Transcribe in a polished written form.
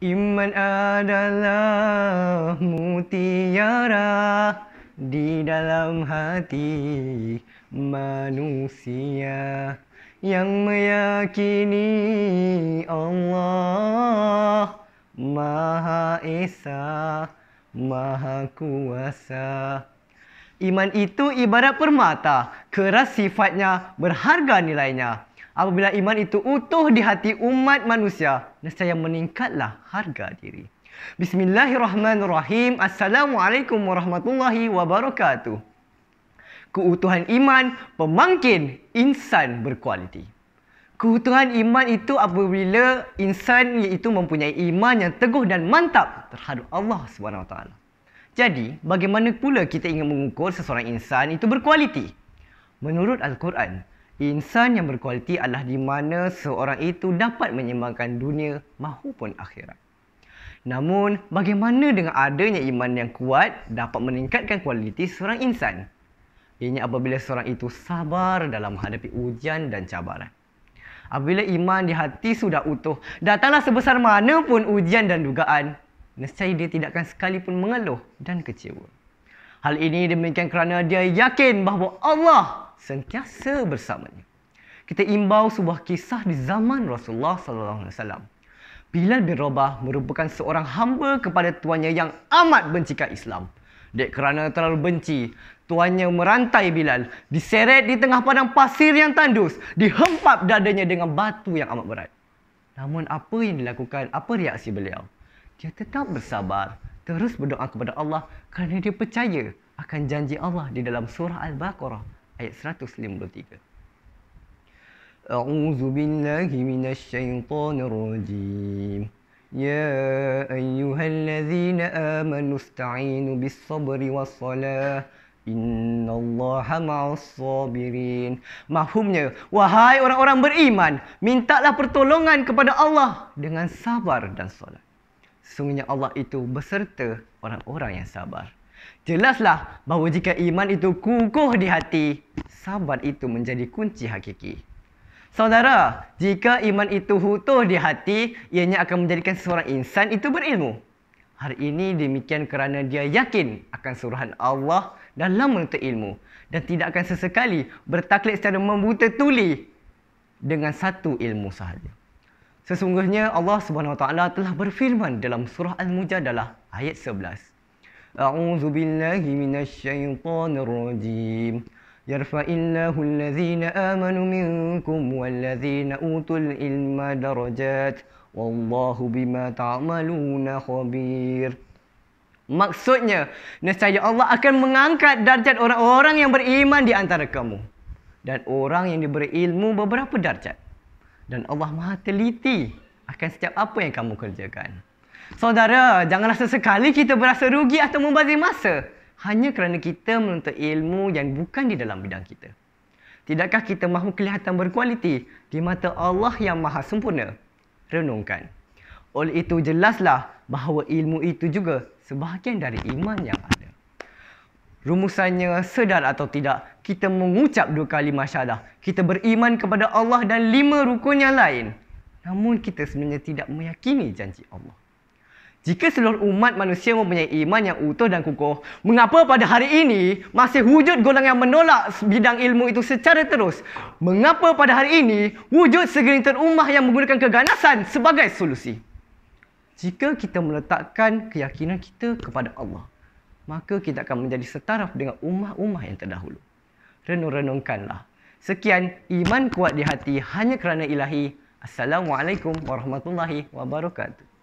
Iman adalah mutiara di dalam hati manusia yang meyakini Allah Maha Esa, Maha Kuasa. Iman itu ibarat permata, keras sifatnya, berharga nilainya. Apabila iman itu utuh di hati umat manusia, nescaya meningkatlah harga diri. Bismillahirrahmanirrahim. Assalamualaikum warahmatullahi wabarakatuh. Keutuhan iman pemangkin insan berkualiti. Keutuhan iman itu apabila insan iaitu mempunyai iman yang teguh dan mantap terhadap Allah SWT. Jadi, bagaimana pula kita ingin mengukur seseorang insan itu berkualiti? Menurut Al-Quran, insan yang berkualiti adalah di mana seorang itu dapat menyeimbangkan dunia mahupun akhirat. Namun, bagaimana dengan adanya iman yang kuat dapat meningkatkan kualiti seorang insan? Ianya apabila seorang itu sabar dalam menghadapi ujian dan cabaran. Apabila iman di hati sudah utuh, datanglah sebesar mana pun ujian dan dugaan, nescaya dia tidak akan sekalipun mengeluh dan kecewa. Hal ini demikian kerana dia yakin bahawa Allah sentiasa bersamanya. Kita imbau sebuah kisah di zaman Rasulullah SAW. Bilal bin Rabah merupakan seorang hamba kepada tuannya yang amat bencikan Islam. Dek kerana terlalu benci, tuannya merantai Bilal, diseret di tengah padang pasir yang tandus, dihempap dadanya dengan batu yang amat berat. Namun apa yang dilakukan, apa reaksi beliau? Dia tetap bersabar, terus berdoa kepada Allah kerana dia percaya akan janji Allah di dalam surah Al-Baqarah ayat 153. A'udzu billahi minasy syaithanir rajim. Ya ayyuhallazina amanu ista'inu bis-sabri was-salah. Innallaha ma'as sabirin. Mafhumnya, wahai orang-orang beriman, mintalah pertolongan kepada Allah dengan sabar dan solat. Sesungguhnya Allah itu beserta orang-orang yang sabar. Jelaslah bahawa jika iman itu kukuh di hati, sabar itu menjadi kunci hakiki. Saudara, jika iman itu utuh di hati, ianya akan menjadikan seorang insan itu berilmu. Hari ini demikian kerana dia yakin akan suruhan Allah dalam menuntut ilmu dan tidak akan sesekali bertaklid secara membuta tuli dengan satu ilmu sahaja. Sesungguhnya Allah SWT telah berfirman dalam surah Al-Mujadalah ayat 11. A'udzu billahi minasy syaithanir rajim. Yarfa'illahu allazina amanu minkum wallazina utul ilma darajat wallahu bima ta'maluna khabir. Maksudnya, nescaya Allah akan mengangkat darjat orang-orang yang beriman di antara kamu dan orang yang diberi ilmu beberapa darjat. Dan Allah Maha teliti akan setiap apa yang kamu kerjakan. Saudara, janganlah sesekali kita berasa rugi atau membazir masa hanya kerana kita menuntut ilmu yang bukan di dalam bidang kita. Tidakkah kita mahu kelihatan berkualiti di mata Allah yang Maha Sempurna? Renungkan. Oleh itu jelaslah bahawa ilmu itu juga sebahagian dari iman yang ada. Rumusannya, sedar atau tidak, kita mengucap 2 kalimah syahadah. Kita beriman kepada Allah dan 5 rukun yang lain. Namun kita sebenarnya tidak meyakini janji Allah. Jika seluruh umat manusia mempunyai iman yang utuh dan kukuh, mengapa pada hari ini masih wujud golongan yang menolak bidang ilmu itu secara terus? Mengapa pada hari ini wujud segelintir ummah yang menggunakan keganasan sebagai solusi? Jika kita meletakkan keyakinan kita kepada Allah, maka kita akan menjadi setaraf dengan ummah-ummah yang terdahulu. Renung-renungkanlah. Sekian, iman kuat di hati hanya kerana ilahi. Assalamualaikum warahmatullahi wabarakatuh.